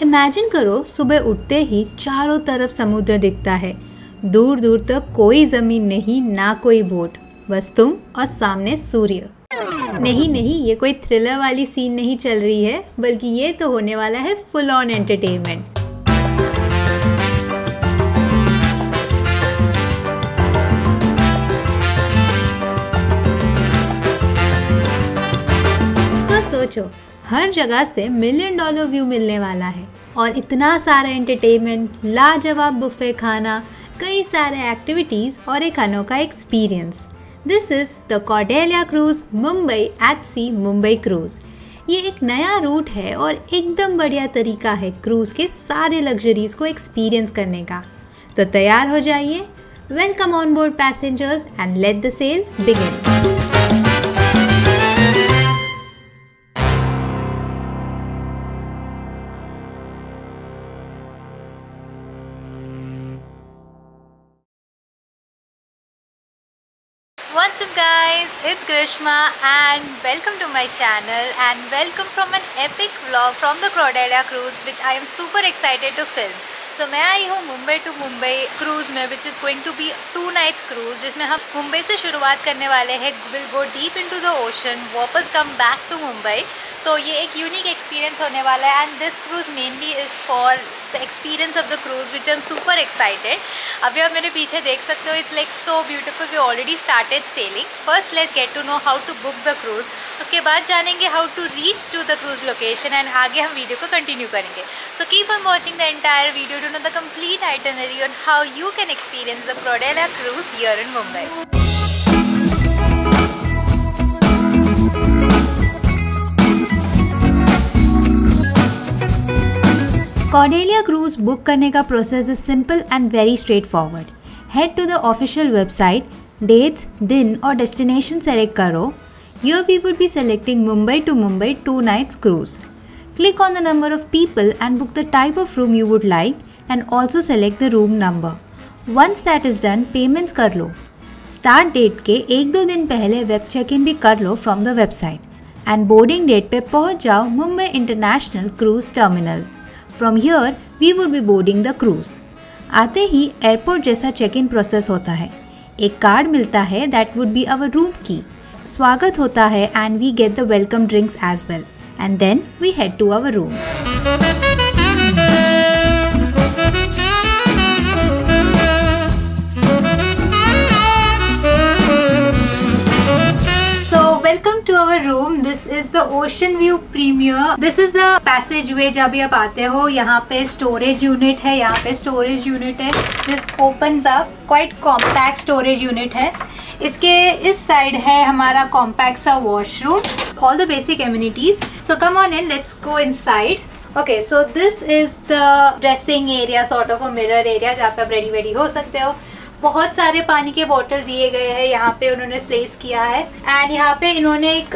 Imagine करो सुबह उठते ही चारों तरफ समुद्र दिखता है, दूर दूर तक कोई ज़मीन नहीं, ना कोई बोट, बस तुम और सामने सूर्य। नहीं, ये कोई थ्रिलर वाली सीन नहीं चल रही है, बल्कि ये तो होने वाला है फुल ऑन एंटरटेनमेंट। तो सोचो, हर जगह से $1 मिलियन व्यू मिलने वाला है और इतना सारा एंटरटेनमेंट, लाजवाब बुफे खाना, कई सारे एक्टिविटीज़ और एक अनोखा experience. This is the Cordelia cruise Mumbai at sea Mumbai cruise. ये एक नया रूट है और एकदम बढ़िया तरीका है क्रूज़ के सारे लग्जरीज़ को एक्सपीरियंस करने का। तो तैयार हो जाइए। Welcome on board passengers and let the sail begin. What's up guys, it's Grishma and welcome to my channel and welcome from an epic vlog from the Cordelia cruise which I am super excited to film. So मैं आई हूँ Mumbai to Mumbai cruise में which is going to be 2 nights cruise, जिसमें हम मुंबई से शुरुआत करने वाले हैं, will go deep into the ocean, वापस come back to मुंबई। तो ये एक यूनिक एक्सपीरियंस होने वाला है and this cruise mainly is for the experience of the cruise which I am super excited. अभी आप मेरे पीछे देख सकते हो, it's like so beautiful. We already started sailing. First let's get to know how to book the cruise, उसके बाद जानेंगे how to reach to the cruise location and आगे हम वीडियो को कंटिन्यू करेंगे। So keep on watching the entire video to know the complete itinerary on how you can experience the Cordelia cruise here in Mumbai. Cordelia cruise book करने का process is simple and very straight forward. Head to the official website, dates, दिन और destination select करो। Here we would be selecting Mumbai to Mumbai 2 nights cruise. Click on the number of people and book the type of room you would like and also select the room number. Once that is done, payments कर लो। Start date के 1-2 दिन पहले web check in भी कर लो from the website and boarding date पे पहुंच जाओ Mumbai international cruise terminal. From here, we would be boarding the cruise. आते ही एयरपोर्ट जैसा चेक इन प्रोसेस होता है। एक कार्ड मिलता है that would be our room key. स्वागत होता है and we get the welcome drinks as well and then we head to our rooms. Welcome to our room. This is the Ocean View Premier. This is the passageway जब आप आते हो। यहाँ पे storage unit है, यहाँ पे storage unit है। This opens up, quite compact storage unit है। इसके इस साइड है हमारा कॉम्पैक्ट सा washroom, all the basic amenities. So come on in, let's go inside. Okay, so this is the dressing area, sort of a mirror area जहाँ पे आप ready हो सकते हो। बहुत सारे पानी के बोतल दिए गए हैं, यहाँ पे उन्होंने प्लेस किया है एंड यहाँ पे इन्होंने एक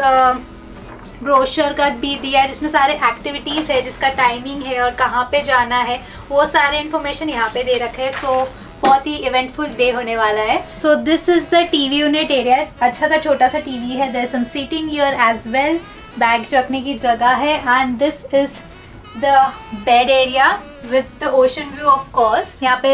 ब्रोशर का भी दिया है जिसमें सारे एक्टिविटीज़ है, जिसका टाइमिंग है और कहाँ पे जाना है, वो सारे इन्फॉर्मेशन यहाँ पे दे रखे हैं। सो बहुत ही इवेंटफुल डे होने वाला है। So this is the TV unit area. अच्छा सा छोटा सा टीवी है, there some seating here as well, bags रखने की जगह है and this is the bed area with the ocean view of course. यहाँ पे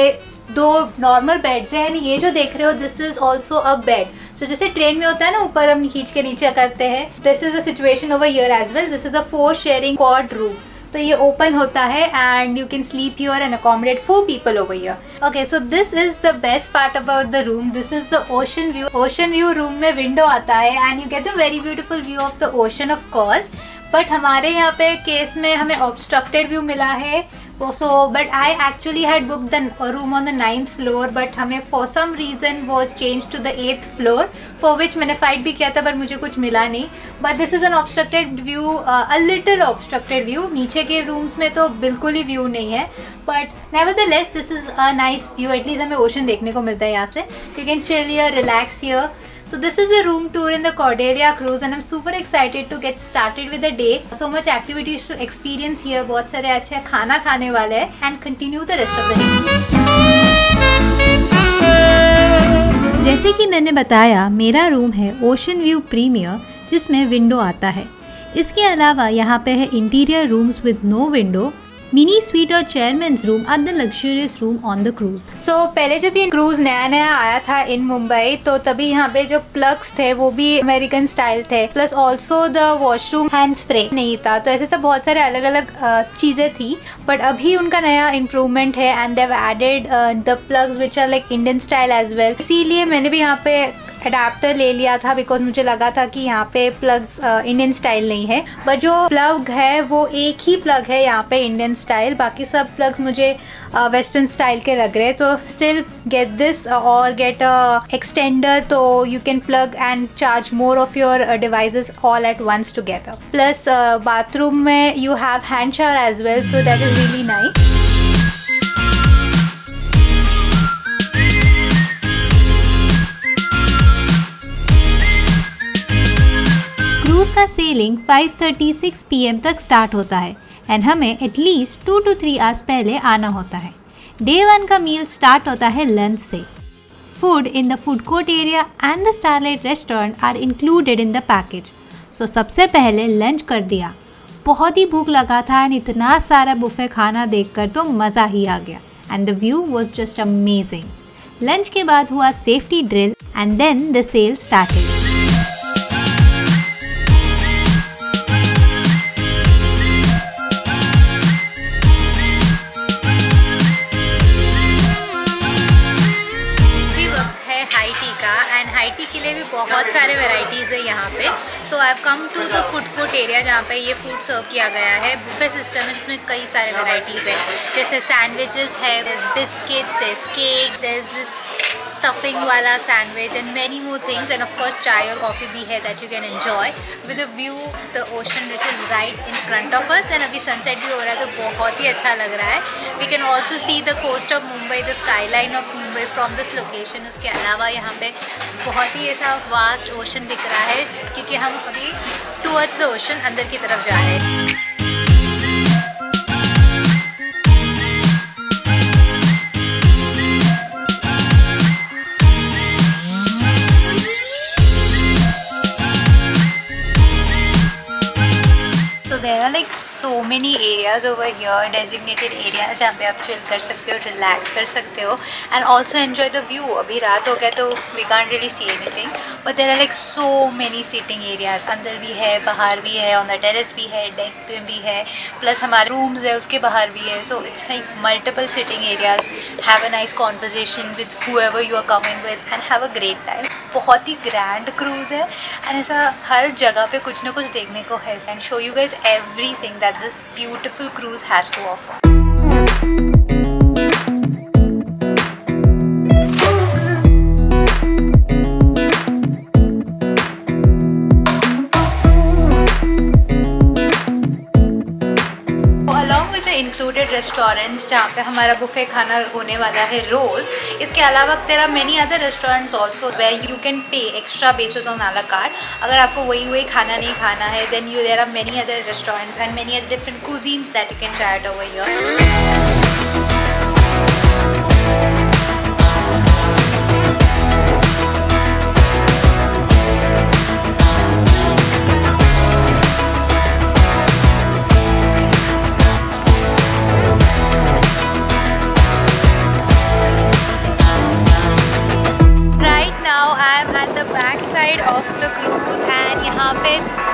2 नॉर्मल बेड्स हैं एंड ये जो देख रहे हो this is also a bed. So जैसे ट्रेन में होता है ना, ऊपर हम खींच के नीचे करते हैं, this is the situation over here as well. This is a 4 sharing quad room. तो ये ओपन होता है and you can sleep here and accommodate 4 people over here. Okay, so this is the best part about the room. This is the ocean view. Ocean view room में window आता है and you get the very beautiful view of the ocean of course. But हमारे यहाँ पे case में हमें obstructed view मिला है। So but I actually had book the room on the 9th floor, but हमें for some reason was change to the 8th floor, for which मैंने fight भी किया था पर मुझे कुछ मिला नहीं। But this is N obstructed view, a little obstructed view. नीचे के रूम्स में तो बिल्कुल ही व्यू नहीं है, but nevertheless this is a nice view. At least हमें ओशन देखने को मिलता है यहाँ से। You can chill here, relax here. So this is the room tour in the Cordelia cruise and I'm super excited to get started with the day. So much activities to experience here. बहुत सारे अच्छे खाना खाने वाले हैं and continue the rest of the day. जैसे कि मैंने बताया, मेरा रूम है ओशन व्यू प्रीमियर जिसमें विंडो आता है। इसके अलावा यहाँ पे है interior rooms with no window Mini suite और chairman's room are the luxurious room on the cruise. So पहले जब ये क्रूज नया नया आया था इन मुंबई तो तभी यहाँ पे जो प्लग्स थे वो भी अमेरिकन स्टाइल थे, plus also the washroom hand spray नहीं था, तो ऐसे सब बहुत सारे अलग अलग चीज़ें थी। बट अभी उनका नया इम्प्रूवमेंट है and they've added the plugs which are like Indian style as well. इसीलिए मैंने भी यहाँ पे अडाप्टर ले लिया था बिकॉज मुझे लगा था कि यहाँ पे प्लग्स इंडियन स्टाइल नहीं है, बट जो प्लग है वो एक ही प्लग है यहाँ पे इंडियन स्टाइल, बाकी सब प्लग्स मुझे वेस्टर्न स्टाइल के लग रहे हैं। तो स्टिल गेट दिस और गेट एक्सटेंडर, तो you can plug and charge more of your devices all at once together. Plus bathroom में you have hand shower as well, so that is really nice. Cruise का sailing 5:36 PM तक start होता है and हमें at least 2 to 3 hours पहले आना होता है। डे 1 का मील स्टार्ट होता है लंच से। Food in the food court area and the Starlight restaurant are included in the package. So सबसे पहले लंच कर दिया। बहुत ही भूख लगा था एंड इतना सारा बुफे खाना देखकर तो मज़ा ही आ गया and the view was just amazing. Lunch के बाद हुआ safety drill and then the sail started. High tea के लिए भी बहुत सारे वेराइटीज़ है यहाँ पे। So I have come to the food court area जहाँ पे ये फूड सर्व किया गया है। बुफे सिस्टम है जिसमें कई सारे वेराइटीज़ है, जैसे सैंडविचेस है, बिस्किट्स, केक, दिस स्टफिंग वाला sandwich and many more things end of course चाय और कॉफ़ी भी है that you can enjoy with a view of the ocean which is right in front of us. And अभी sunset भी हो रहा है तो बहुत ही अच्छा लग रहा है। We can also see the coast of Mumbai, the sky line of Mumbai from this location. उसके अलावा यहाँ पे बहुत ही ऐसा वास्ट ओशन दिख रहा है क्योंकि हम अभी टूवर्ड्स द ओशन अंदर की तरफ जा रहे हैं। There are like so many areas over here, designated areas जहाँ पे आप chill कर सकते हो, relax कर सकते हो and also enjoy the view। अभी रात हो गया तो we can't really see anything, but there are like so many sitting areas। अंदर भी है, बाहर भी है, on the terrace भी है, deck पे भी है, plus हमारे rooms है उसके बाहर भी है। So it's like multiple sitting areas। Have a nice conversation with whoever you are coming with and have a great time। बहुत ही grand cruise है and ऐसा हर जगह पे कुछ ना कुछ देखने को है and show you guys everything that this beautiful cruise has to offer। Included restaurants जहाँ पे हमारा बुफे खाना होने वाला है रोज़। इसके अलावा there are many other restaurants also where you can pay extra basis on a la carte. अगर आपको वही खाना नहीं खाना है then there are many other restaurants and many other different cuisines that you can try it over here. Of the cruise and यहाँ पे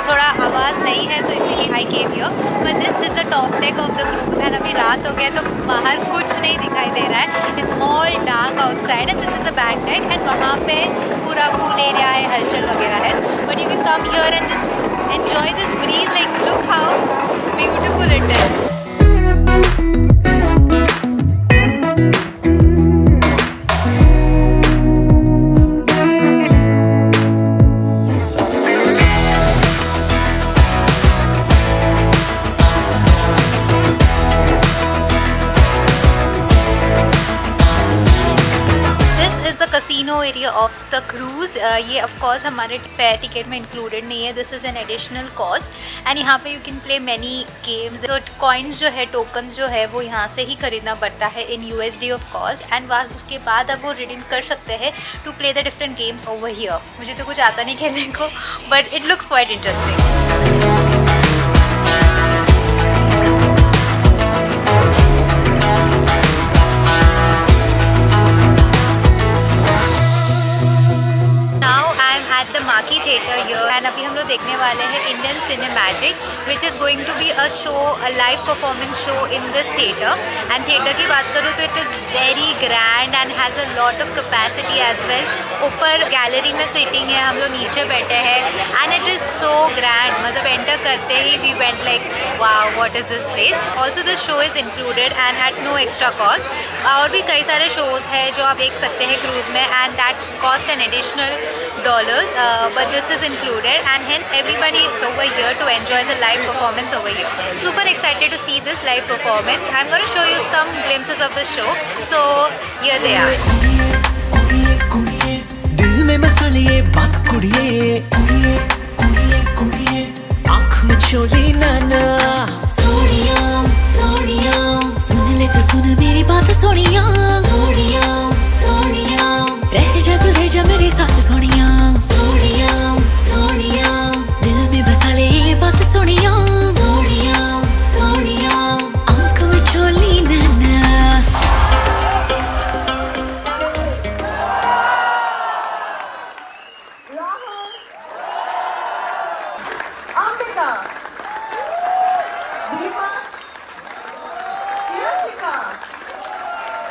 थोड़ा आवाज़ नहीं है सो इसीलिए I came here, but this is the top deck of the cruise and अभी रात हो गया तो बाहर कुछ नहीं दिखाई दे रहा है। It's all dark outside and this is a back deck and वहाँ पे पूरा पूल एरिया है, हलचल वगैरह है, but you can come here and just enjoy this breeze. Like look how beautiful it is. Casino area of the cruise. ये of course हमारे fare ticket में इंक्लूडेड नहीं है, this is an additional cost and यहाँ पे you can play many games. तो coins जो है, टोकन्स जो है वो यहाँ से ही खरीदना पड़ता है in USD of course and बस उसके बाद आप वो रिडीम कर सकते हैं to play the different games over here. मुझे तो कुछ आता नहीं खेलने को but it looks quite interesting. at the Marquee Theatre here, and अभी हम लोग देखने वाले हैं Indian Cinemagic, which is going to be a show, a live performance show in this theatre. And theatre की बात करूँ तो it is very grand and has a lot of capacity as well. ऊपर गैलरी में seating है, हम लोग नीचे बैठे हैं, and it is so grand. मतलब एंटर करते ही we went like wow, what is this place? Also the show is included and at no extra cost. और भी कई सारे shows हैं जो आप देख सकते हैं क्रूज में, and that cost an additional $, but this is included, and hence everybody is over here to enjoy the live performance over here. Super excited to see this live performance. I'm going to show you some glimpses of the show. So here they are. दिल में बसा लिए बात कुड़िए, आँख में चोली नाना, सोनिया सोनिया, सुन ले तो सुन मेरी बात सोनिया, सोनिया सोनिया, रह जा मेरे साथ सोनिया, सोनिया सोनिया, दिल में बसा ले ये बात सोनिया, सोनिया सोनिया, आँख में चोली नाना.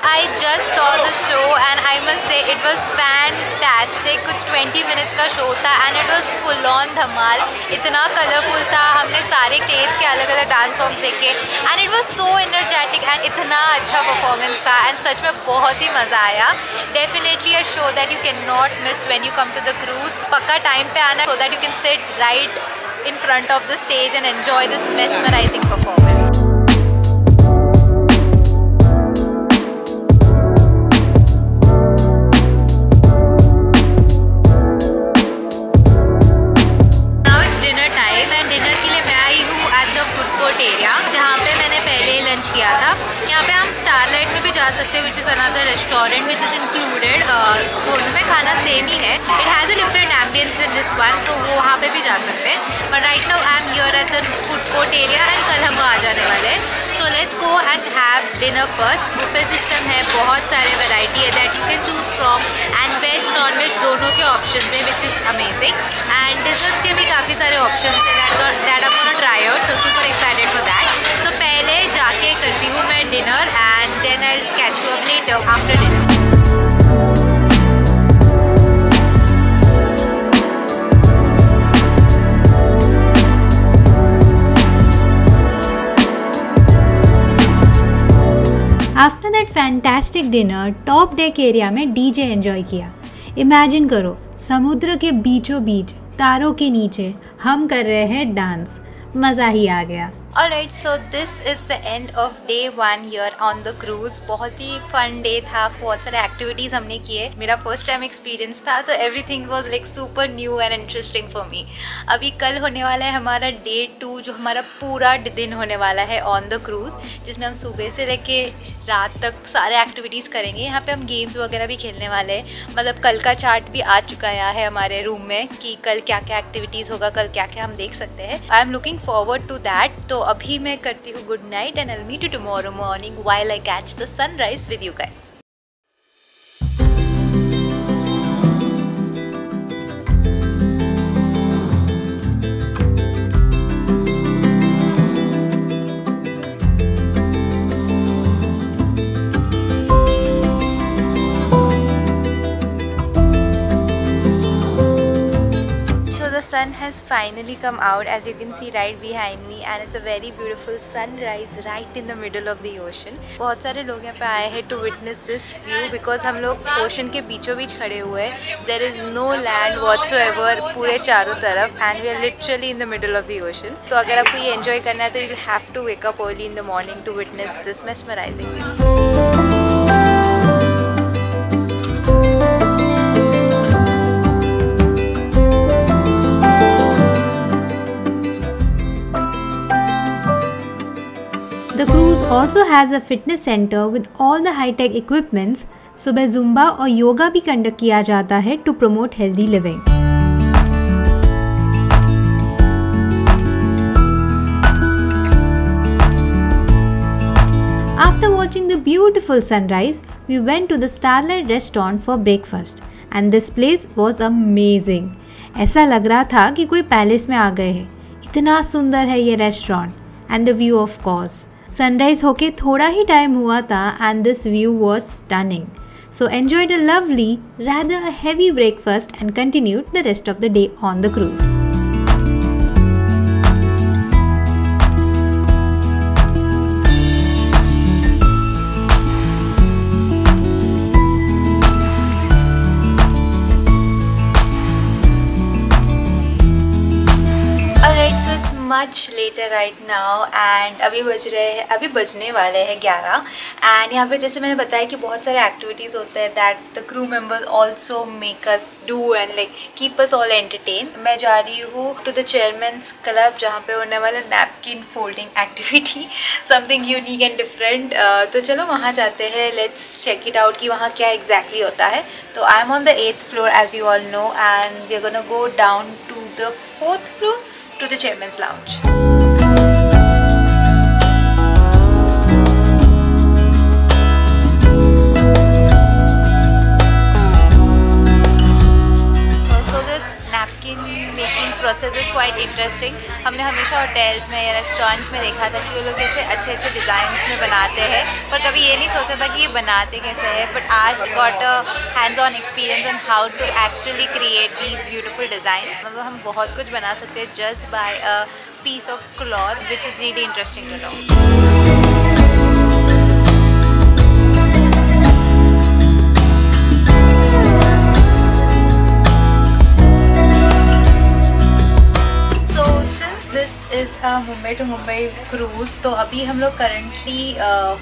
I just saw the show and I must say it was fantastic. कुछ 20 minutes का शो था and it was full on धमाल. इतना कलरफुल था, हमने सारे स्टेज के अलग अलग डांस फॉर्म्स देखे and it was so energetic and इतना अच्छा परफॉर्मेंस था and सच में बहुत ही मज़ा आया. Definitely a show that you cannot miss when you come to the cruise. पक्का टाइम पे आना so that you can sit right in front of the stage and enjoy this mesmerizing performance. किया था यहाँ पे हम स्टारलाइट में भी जा सकते हैं, which is another restaurant which is included. दोनों में खाना सेम ही है. It has a different ambience in this one, तो वो वहाँ पे भी जा सकते हैं. But right now I am here at the food court area and कल हम वहाँ जाने वाले हैं. So let's go and have dinner first. Buffet system है, बहुत सारे वैरायटी है that you can choose from, and veg non veg दोनों के ऑप्शन है which is amazing. And desserts के भी काफ़ी सारे ऑप्शन है that I want to try out. So super excited for that. So पहले जाके करती हूँ मैं dinner and then I will catch you up later after dinner. After that fantastic dinner top deck area में DJ enjoy किया. Imagine करो समुद्र के बीचों बीच तारों के नीचे हम कर रहे हैं डांस. मज़ा ही आ गया. Alright, so this is the end of day 1 here on the cruise. बहुत ही fun day था, बहुत सारे activities हमने किए. मेरा first time experience था, तो everything was like super new and interesting for me. अभी कल होने वाला है हमारा day 2, जो हमारा पूरा दिन होने वाला है on the cruise, जिसमें हम सुबह से लेके रात तक सारे activities करेंगे. यहाँ पे हम games वगैरह भी खेलने वाले हैं. मतलब कल का चार्ट भी आ चुका है हमारे रूम में कि कल क्या क्या activities होगा, कल क्या क्या हम देख सकते हैं. I am looking forward to that. तो अभी मैं करती हूँ good night and I will meet you tomorrow morning while I catch the sunrise with you guys. The sun has finally come out, as you can see right behind me, and it's a very beautiful sunrise right in the middle of the ocean. बहुत सारे लोग यहाँ पे आए हैं to witness this view because हम लोग ocean के बीचों बीच खड़े हुए हैं. There is no land whatsoever पूरे चारों तरफ, and we are literally in the middle of the ocean. तो अगर आपको ये enjoy करना है तो you will have to wake up early in the morning to witness this mesmerizing view. The cruise also has a fitness center with all the high-tech equipments. सुबह Zumba और योगा भी कंडक्ट किया जाता है to promote healthy living. After watching the beautiful sunrise, we went to the Starlight restaurant for breakfast. And this place was amazing. ऐसा लग रहा था कि कोई पैलेस में आ गए हैं, इतना सुंदर है ये restaurant and the view of course. Sunrise होके थोड़ा ही टाइम हुआ था and this view was stunning. So enjoyed a lovely, rather a heavy breakfast and continued the rest of the day on the cruise. Much later right now and अभी बजने वाले हैं 11 and यहाँ पे जैसे मैंने बताया कि बहुत सारे एक्टिविटीज़ होते हैं that the crew members also make us do and like keep us all entertain. मैं जा रही हूँ टू द चेयरमैन्स क्लब जहाँ पे होने वाला napkin folding activity, something unique and different. तो चलो वहाँ जाते हैं, लेट्स चेक इट आउट कि वहाँ क्या एग्जैक्टली होता है। तो I am on the 8th floor as you all know and we are gonna go down to the 4th floor to the Chairman's Lounge. So this napkin making process is quite interesting. हमने हमेशा hotels में या restaurants में देखा था कि वो लोग ऐसे अच्छे अच्छे डिज़ाइंस में बनाते हैं, पर कभी ये नहीं सोचा था कि ये बनाते कैसे है। बट आज got a hands on experience on how to actually create these beautiful designs. मतलब हम बहुत कुछ बना सकते हैं just by a piece of cloth, which is really interesting to know. So since this is a Mumbai to Mumbai cruise, तो अभी हम लोग currently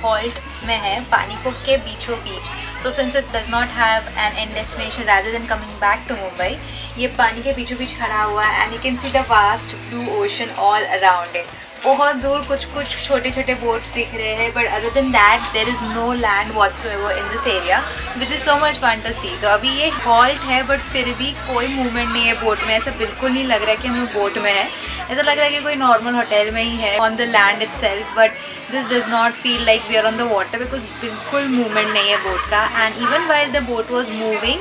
halt में हैं पानीपत के बीचों बीच। So since it does not have an end destination rather than coming back to Mumbai, ये पानी के बीचों बीच खड़ा हुआ है and you can see the vast blue ocean all around it. बहुत दूर कुछ छोटे छोटे बोट्स दिख रहे हैं, but other than that there is no land whatsoever in this area which is so much fun to see. तो अभी ये हॉल्ट है बट फिर भी कोई मूवमेंट नहीं है बोट में। ऐसा बिल्कुल नहीं लग रहा है कि हम लोग बोट में हैं, ऐसा लग रहा है कि कोई नॉर्मल होटल में ही है on the land itself. But this does not feel like we are on the water because बिल्कुल मूवमेंट नहीं है बोट का। And even while the boat was moving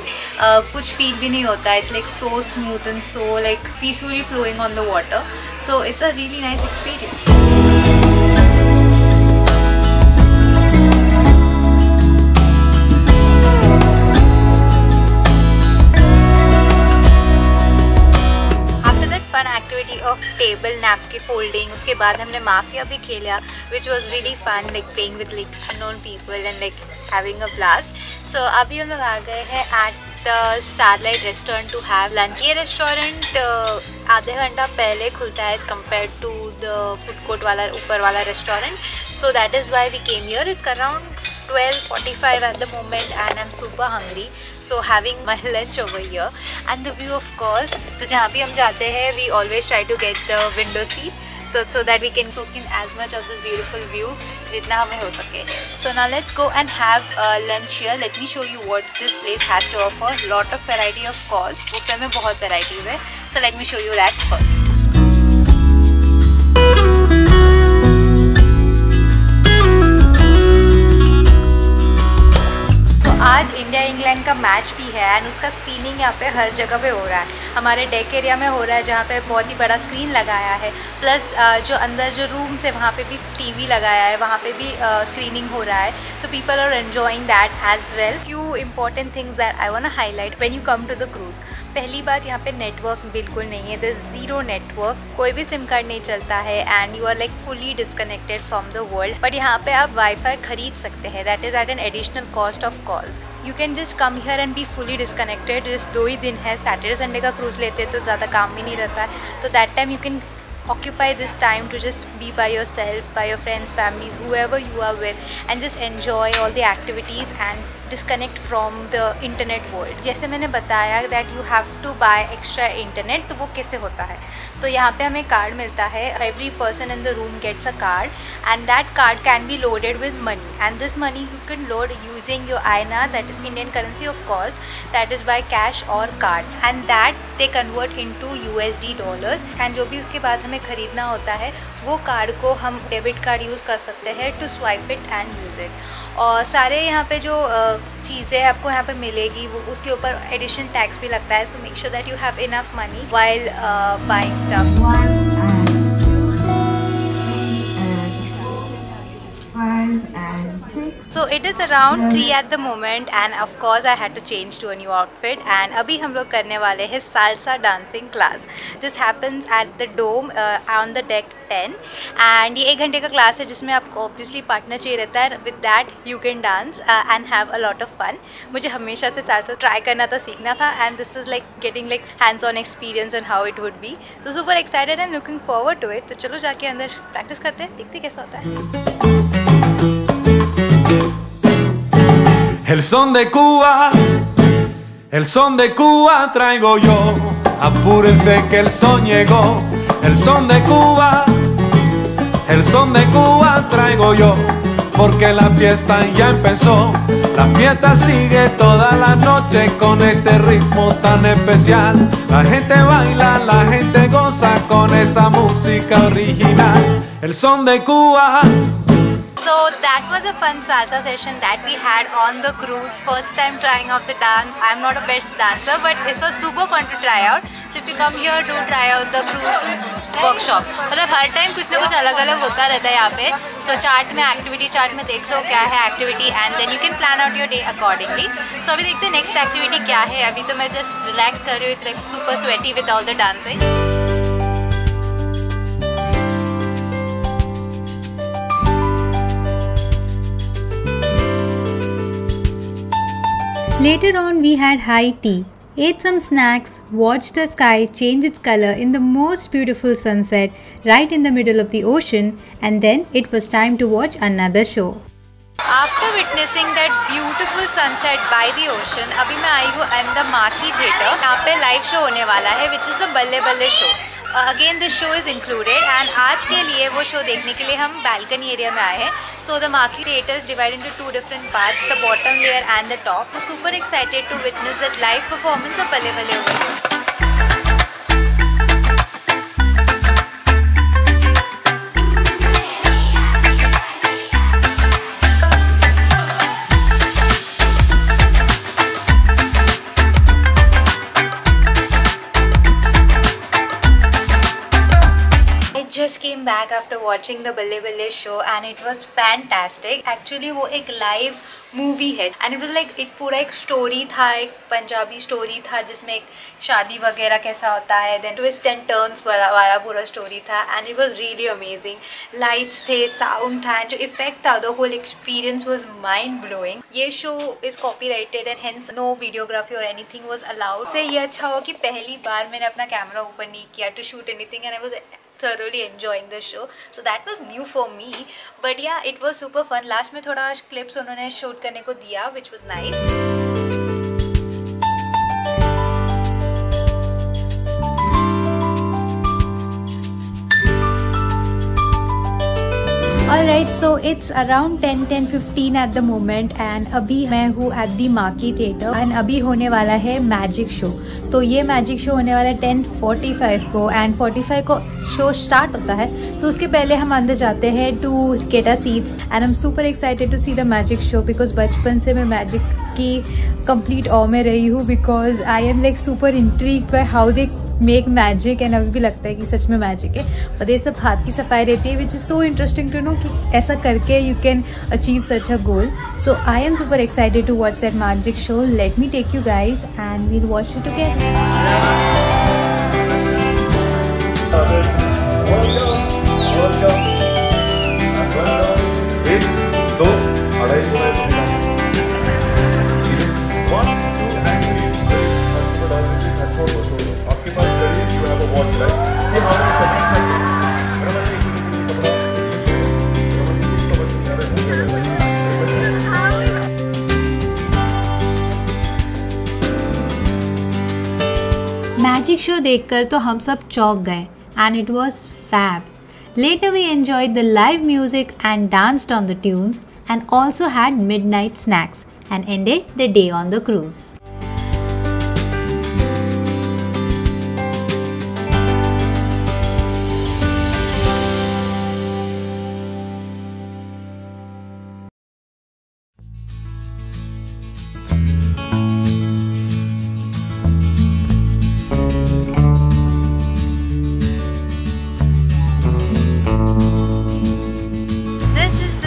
कुछ फील भी नहीं होता है। It's like so smooth and so like peacefully flowing on the water. So it's a really nice experience. Of table napkin folding, उसके बाद हमने mafia भी खेला which was really fun, like playing with like unknown people and like having a blast. So अभी हम लोग आ गए हैं at the Starlight restaurant to have lunch. ये रेस्टोरेंट आधे घंटा पहले खुलता है as compare to the food court वाला ऊपर वाला restaurant. So that is why we came here. It's around 12:45 at the moment and I'm super hungry, so having my lunch over here and the view of course। तो जहाँ भी हम जाते हैं we always try to get the window seat so that we can soak in as much of this beautiful view जितना हमें हो सके। So now let's go and have lunch here। Let me show you what this place has to offer। Lot of variety of course, buffet में बहुत varieties है। So let me show you that first। आज India England का match भी है and उसका screening यहाँ पे हर जगह पे हो रहा है। हमारे डेक एरिया में हो रहा है जहाँ पे बहुत ही बड़ा स्क्रीन लगाया है, प्लस जो अंदर जो रूम्स है वहाँ पे भी टीवी लगाया है, वहाँ पे भी स्क्रीनिंग हो रहा है। So people are enjoying that as well. Few important things that I want to highlight when you come to the cruise. पहली बात, यहाँ पे नेटवर्क बिल्कुल नहीं है, देयर इज ज़ीरो नेटवर्क, कोई भी सिम कार्ड नहीं चलता है and you are like fully disconnected from the world. But यहाँ पे आप वाईफाई खरीद सकते हैं, that is at an additional cost of calls. You can just come here and be fully disconnected. Just 2 ही दिन है, सैटरडे संडे का क्रूज़ लेते हैं तो ज़्यादा काम भी नहीं रहता है। तो that time you can occupy this time to just be by yourself, by your friends, families, whoever you are with, and just enjoy all the activities and disconnect from the internet world। जैसे मैंने बताया that you have to buy extra internet, तो वो कैसे होता है? तो यहाँ पे हमें कार्ड मिलता है। Every person in the room gets a card and that card can be loaded with money, and this money you can load using your INR, that is Indian currency of course, that is by cash or card, and that they convert into USD dollars। and जो भी उसके बाद हमें ख़रीदना होता है वो card को हम डेबिट कार्ड यूज़ कर सकते हैं to swipe it and use it. और सारे यहाँ पे जो चीज़ें आपको यहाँ पे मिलेगी, वो उसके ऊपर एडिशन टैक्स भी लगता है. So make sure that you have enough money while buying stuff. So it is around 3 at the moment and of course I had to change to a new outfit and अभी हम लोग करने वाले हैं salsa dancing class. This happens at the dome on the deck 10 and ये 1 घंटे का class है जिसमें आपको obviously पार्टनर चाहिए रहता है. With that you can dance and have a lot of fun. मुझे हमेशा से salsa try करना था, सीखना था and this is like getting like hands-on experience on how it would be. So super excited and looking forward to it. तो चलो जाके अंदर practice करते हैं, देखते कैसा होता है. El son de Cuba, el son de Cuba traigo yo. Apúrense que el son llegó. El son de Cuba, el son de Cuba traigo yo. Porque la fiesta ya empezó. La fiesta sigue toda la noche con este ritmo tan especial. La gente baila, la gente goza con esa música original. El son de Cuba. So that was a fun salsa session that we had on the cruise. First time trying out the dance. I'm not a best dancer but it was super fun to try out. So if you come here do try out the cruise workshop. मतलब हर time कुछ ना कुछ अलग अलग होता रहता है यहाँ पे. So चार्ट में एक्टिविटी चार्ट में देख लो क्या है activity and then you can plan out your day accordingly. So अभी देखते हैं नेक्स्ट एक्टिविटी क्या है. अभी तो मैं जस्ट रिलैक्स कर रही हूँ. It's like super sweaty with all the dancing. Later on, we had high tea, ate some snacks, watched the sky change its color in the most beautiful sunset right in the middle of the ocean, and then it was time to watch another show. After witnessing that beautiful sunset by the ocean, अभी मैं आई हूँ in the Marquee Theatre. यहाँ पे live show होने वाला है which is the बल्ले बल्ले show. Again this show is included and आज के लिए वो शो देखने के लिए हम balcony area में आए हैं. So the Marquee Theatre is divided into 2 different parts, the bottom layer and the top. So super excited to witness that live performance of बल्ले बल्ले over here. Just came back after watching the Balle Balle show and it was fantastic. Actually वो एक live movie है and it was like एक पूरा एक story था, एक पंजाबी story था जिसमें एक शादी वगैरह कैसा होता है, then twist and turns वाला पूरा story था and it was really amazing. Lights थे, sound था and जो effect था, the whole experience was mind blowing. ये show is copyrighted and hence no videography or anything was allowed. से ये अच्छा हुआ कि पहली बार मैंने अपना कैमरा ओपन नहीं किया to shoot anything and I was thoroughly enjoying the show. So that was new for me. But yeah, it was super fun. Last में थोड़ा clips उन्होंने shoot करने को दिया, which was nice. Alright, so it's around 10:15 at the moment and अभी मैं हूँ at the Marquee Theatre and अभी होने वाला है magic show. तो ये मैजिक शो होने वाला है 10:45 को एंड 45 को शो स्टार्ट होता है. तो उसके पहले हम अंदर जाते हैं to get a seats and I am super excited to see the magic show because बचपन से मैं मैजिक की कंप्लीट ऑ में रही हूँ because I am like super intrigued by how they make magic and अभी भी लगता है कि सच में मैजिक है. और ये सब हाथ की सफाई रहती है which is so interesting to know कि ऐसा करके you can achieve such a goal. So I am super excited to watch that magic show. Let me take you guys and we'll watch it together. Magic show देखकर तो हम सब चौंक गए and it was fab. Later we enjoyed the live music and danced on the tunes and also had midnight snacks and ended the day on the cruise.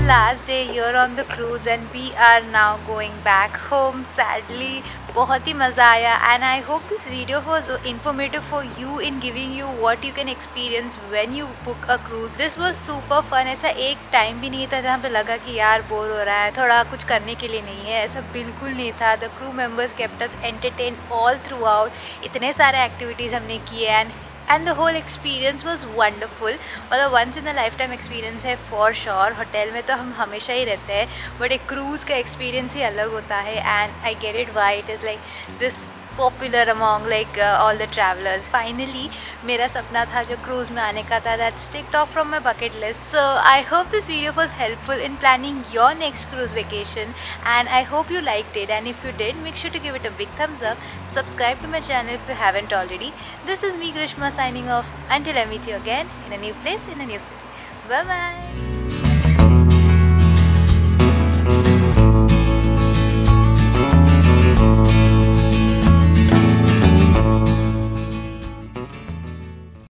last day here on the cruise and we are now going back home sadly. बहुत ही मज़ा आया and I hope this video was informative for you in giving you what you can experience when you book a cruise. This was super fun. ऐसा एक time भी नहीं था जहाँ पे लगा कि यार बोर हो रहा है, थोड़ा कुछ करने के लिए नहीं है, ऐसा बिल्कुल नहीं था. The crew members kept us entertained all throughout. इतने सारे एक्टिविटीज़ हमने किए and the whole experience was wonderful. मतलब once in a lifetime experience है for sure. होटल में तो हम हमेशा ही रहते हैं but एक cruise का experience ही अलग होता है and I get it why it is like this popular among like all the travelers. Finally मेरा सपना था जो cruise में आने का था, that's ticked off from my bucket list. So I hope this video was helpful in planning your next cruise vacation and I hope you liked it, and if you did, make sure to give it a big thumbs up. Subscribe to my channel if you haven't already. This is me, Grishma, signing off until I meet you again in a new place, in a new city. Bye bye.